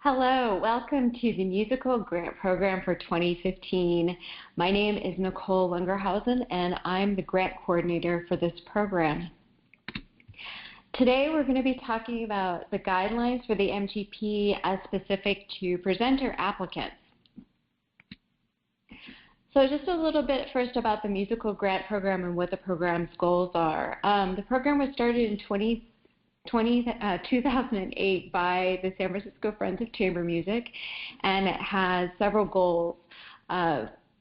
Hello, welcome to the Musical Grant Program for 2015. My name is Nicole Lungerhausen and I'm the grant coordinator for this program. Today we're going to be talking about the guidelines for the MGP as specific to presenter applicants. So just a little bit first about the Musical Grant Program and what the program's goals are. The program was started in 2008 by the San Francisco Friends of Chamber Music, and it has several goals.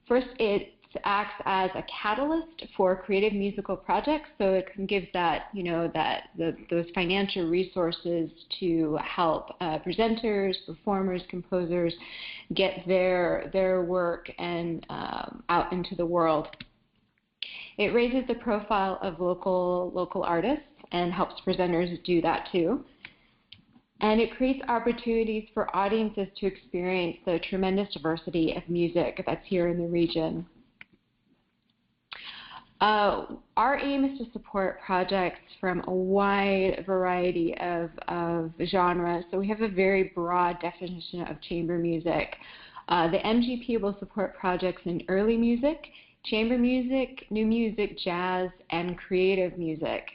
First, it acts as a catalyst for creative musical projects, so it can give that, those financial resources to help presenters, performers, composers get their work and out into the world. It raises the profile of local artists and helps presenters do that too. And it creates opportunities for audiences to experience the tremendous diversity of music that's here in the region. Our aim is to support projects from a wide variety of genres, so we have a very broad definition of chamber music. The MGP will support projects in early music, chamber music, new music, jazz, and creative music.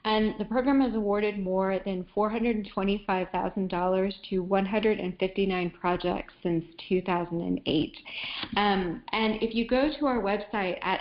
And the program has awarded more than $425,000 to 159 projects since 2008. And if you go to our website at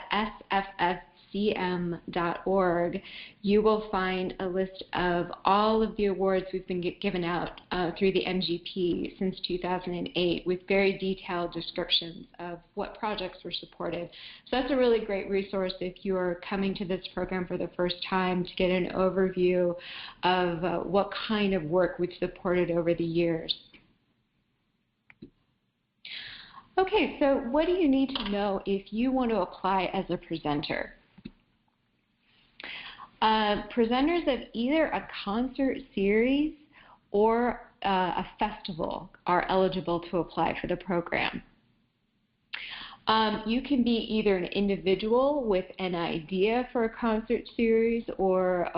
sffcm.org, you will find a list of all of the awards we've been given out through the MGP since 2008 with very detailed descriptions of what projects were supported. So that's a really great resource if you're coming to this program for the first time to get an overview of what kind of work we've supported over the years. Okay, so what do you need to know if you want to apply as a presenter? Presenters of either a concert series or a festival are eligible to apply for the program. You can be either an individual with an idea for a concert series or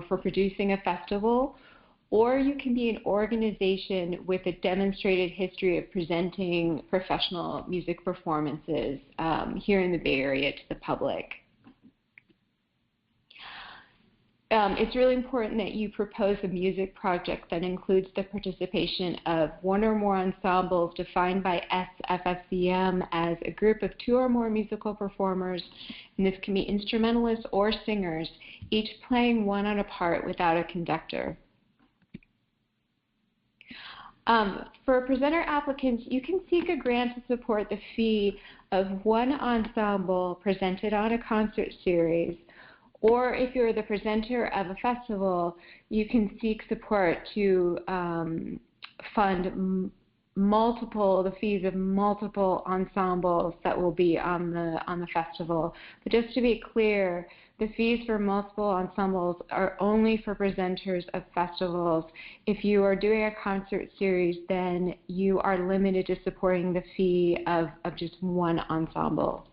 for producing a festival, or you can be an organization with a demonstrated history of presenting professional music performances here in the Bay Area to the public. It's really important that you propose a music project that includes the participation of one or more ensembles defined by SFFCM as a group of two or more musical performers, and this can be instrumentalists or singers, each playing one on a part without a conductor. For presenter applicants, you can seek a grant to support the fee of one ensemble presented on a concert series, or if you're the presenter of a festival, you can seek support to fund the fees of multiple ensembles that will be on the festival. But just to be clear, the fees for multiple ensembles are only for presenters of festivals. If you are doing a concert series, then you are limited to supporting the fee of just one ensemble.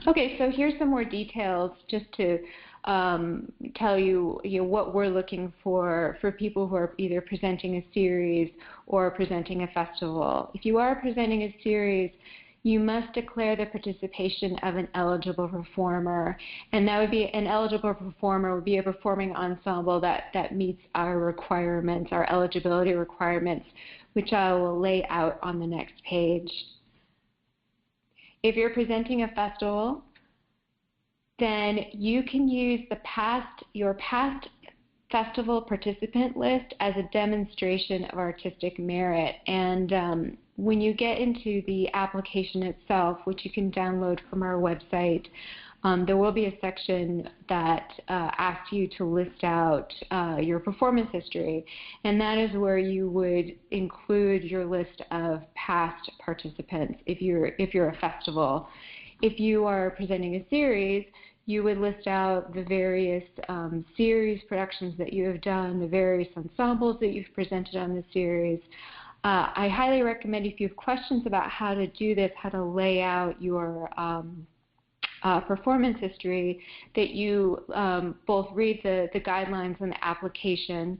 Okay, so here's some more details just to tell you, what we're looking for people who are either presenting a series or presenting a festival. If you are presenting a series, you must declare the participation of an eligible performer, and that would be an eligible performer would be a performing ensemble that meets our requirements, our eligibility requirements, which I will lay out on the next page. If you're presenting a festival, then you can use your past festival participant list as a demonstration of artistic merit. And when you get into the application itself, which you can download from our website, there will be a section that asks you to list out your performance history, and that is where you would include your list of past participants if you're a festival. If you are presenting a series, you would list out the various series productions that you have done, the various ensembles that you've presented on the series. I highly recommend, if you have questions about how to do this, how to lay out your performance history, that you both read the guidelines and the application,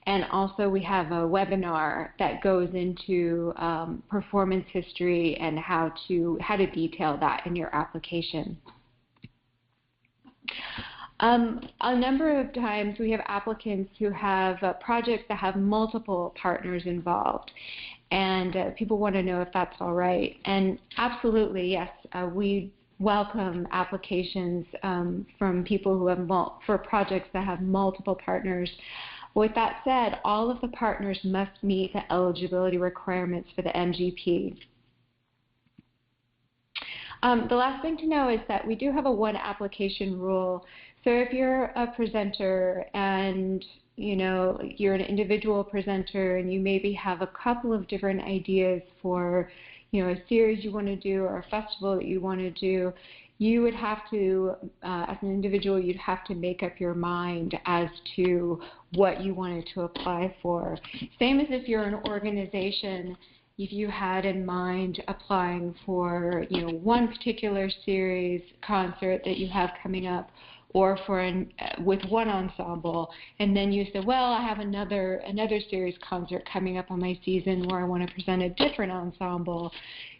and also we have a webinar that goes into performance history and how to detail that in your application. A number of times we have applicants who have projects that have multiple partners involved, and people want to know if that's all right. And absolutely, yes, we welcome applications from people who have for projects that have multiple partners. With that said, all of the partners must meet the eligibility requirements for the MGP. The last thing to know is that we do have a one application rule. So if you're a presenter and you're an individual presenter and you maybe have a couple of different ideas for a series you want to do or a festival that you want to do, you would have to, as an individual, you'd have to make up your mind as to what you wanted to apply for. Same as if you're an organization. If you had in mind applying for one particular series concert that you have coming up, or for with one ensemble, and then you said, well, I have another series concert coming up on my season where I want to present a different ensemble,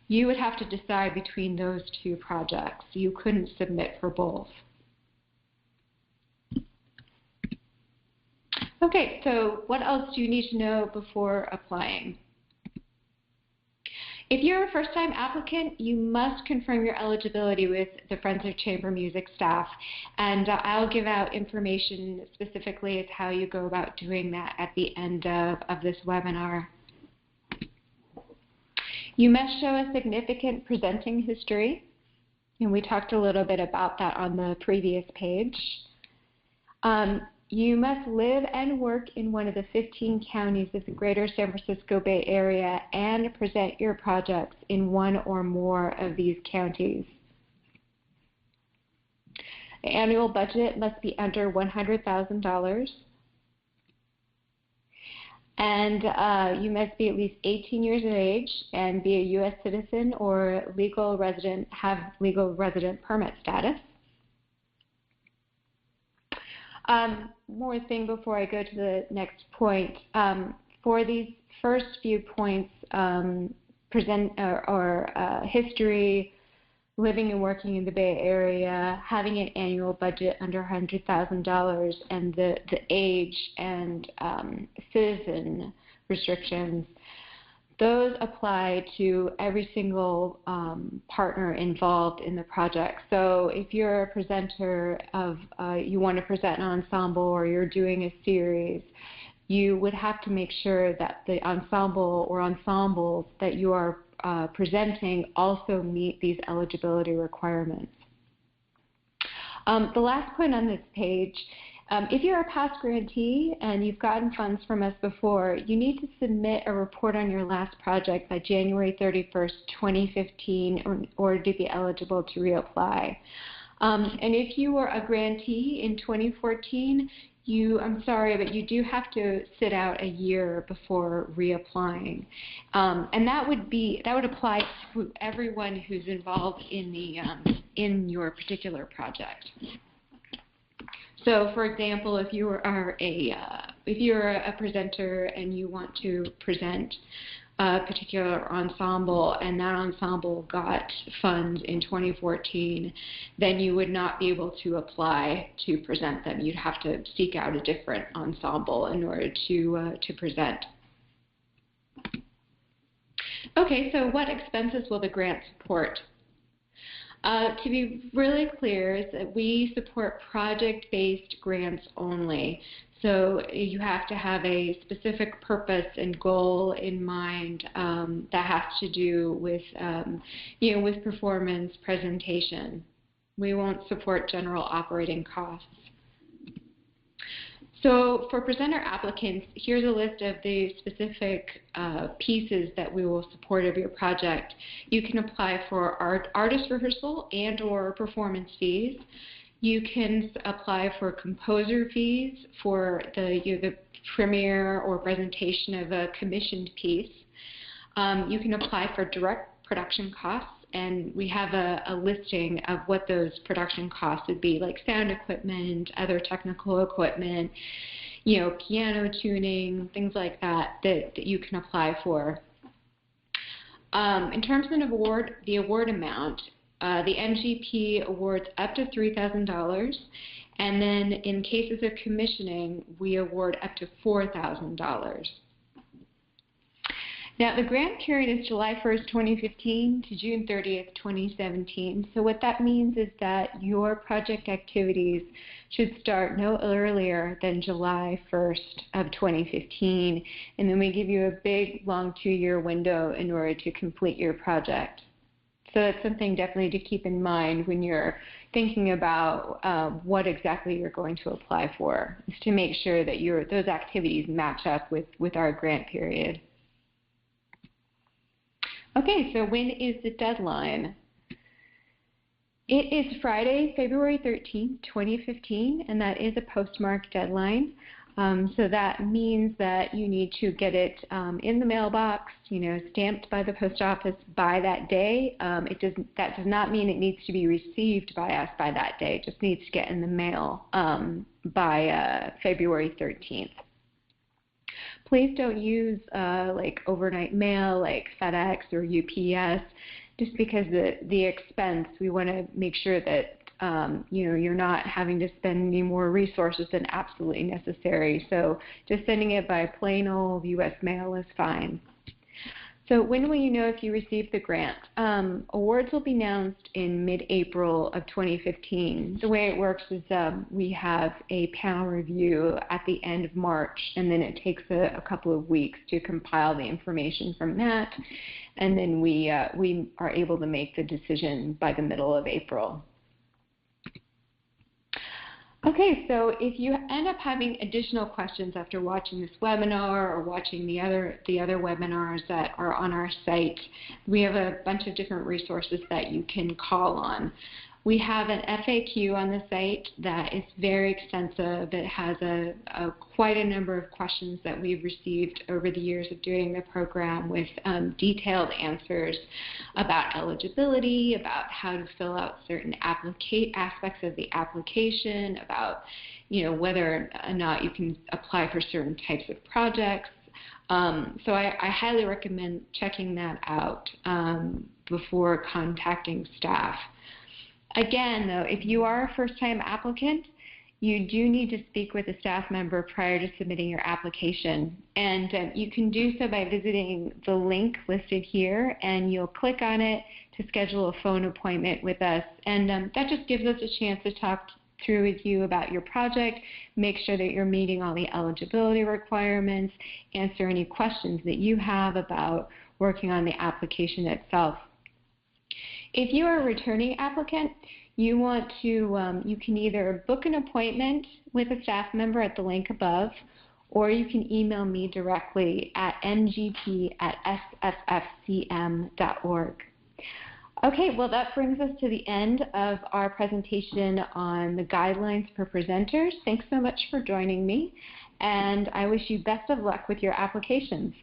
you would have to decide between those two projects. You couldn't submit for both. Okay, so what else do you need to know before applying? If you're a first-time applicant, you must confirm your eligibility with the Friends of Chamber Music staff, and I'll give out information specifically as how you go about doing that at the end of this webinar. You must show a significant presenting history, and we talked a little bit about that on the previous page. You must live and work in one of the 15 counties of the greater San Francisco Bay Area and present your projects in one or more of these counties. The annual budget must be under $100,000. And you must be at least 18 years of age and be a U.S. citizen or legal resident, have legal resident permit status. More thing before I go to the next point. For these first few points, history, living and working in the Bay Area, having an annual budget under $100,000, and the age and citizen restrictions, those apply to every single partner involved in the project. So if you're a presenter of, you want to present an ensemble or you're doing a series, you would have to make sure that the ensemble or ensembles that you are presenting also meet these eligibility requirements. The last point on this page, if you're a past grantee and you've gotten funds from us before, you need to submit a report on your last project by January 31st, 2015 in order to be eligible to reapply. And if you were a grantee in 2014, I'm sorry, but you do have to sit out a year before reapplying, and that would apply to everyone who's involved in your particular project. So, for example, if you're a presenter and you want to present a particular ensemble and that ensemble got funds in 2014, then you would not be able to apply to present them. You'd have to seek out a different ensemble in order to present. Okay, so what expenses will the grant support? To be really clear, is that we support project-based grants only. So you have to have a specific purpose and goal in mind that has to do with, with performance, presentation. We won't support general operating costs. So for presenter applicants, here's a list of the specific pieces that we will support of your project. You can apply for artist rehearsal and or performance fees. You can apply for composer fees for the premiere or presentation of a commissioned piece. You can apply for direct production costs and we have a listing of what those production costs would be, like sound equipment, other technical equipment, piano tuning, things like that you can apply for. In terms of the award amount, the MGP awards up to $3,000, and then in cases of commissioning, we award up to $4,000. Now, the grant period is July 1st, 2015 to June 30th, 2017. So what that means is that your project activities should start no earlier than July 1st of 2015. And then we give you a big, long 2-year window in order to complete your project. So that's something definitely to keep in mind when you're thinking about what exactly you're going to apply for, is to make sure that those activities match up with our grant period. Okay, so when is the deadline? It is Friday, February 13th, 2015, and that is a postmark deadline. So that means that you need to get it in the mailbox, stamped by the post office by that day. That does not mean it needs to be received by us by that day. It just needs to get in the mail by February 13th. Please don't use like overnight mail like FedEx or UPS, just because the expense, we want to make sure that you're not having to spend any more resources than absolutely necessary. So just sending it by plain old U.S. mail is fine. So when will you know if you received the grant? Awards will be announced in mid-April of 2015. The way it works is we have a panel review at the end of March, and then it takes a couple of weeks to compile the information from that, and then we are able to make the decision by the middle of April. Okay, so if you end up having additional questions after watching this webinar or watching the other webinars that are on our site, we have a bunch of different resources that you can call on. We have an FAQ on the site that is very extensive. It has quite a number of questions that we've received over the years of doing the program, with detailed answers about eligibility, about how to fill out certain aspects of the application, about whether or not you can apply for certain types of projects. So I highly recommend checking that out before contacting staff. Again, though, if you are a first-time applicant, you do need to speak with a staff member prior to submitting your application. And you can do so by visiting the link listed here, and you'll click on it to schedule a phone appointment with us. And that just gives us a chance to talk through with you about your project, make sure that you're meeting all the eligibility requirements, answer any questions that you have about working on the application itself. If you are a returning applicant, you want to, you can either book an appointment with a staff member at the link above, or you can email me directly at mgp@sffcm.org. Okay, well, that brings us to the end of our presentation on the guidelines for presenters. Thanks so much for joining me, and I wish you best of luck with your applications.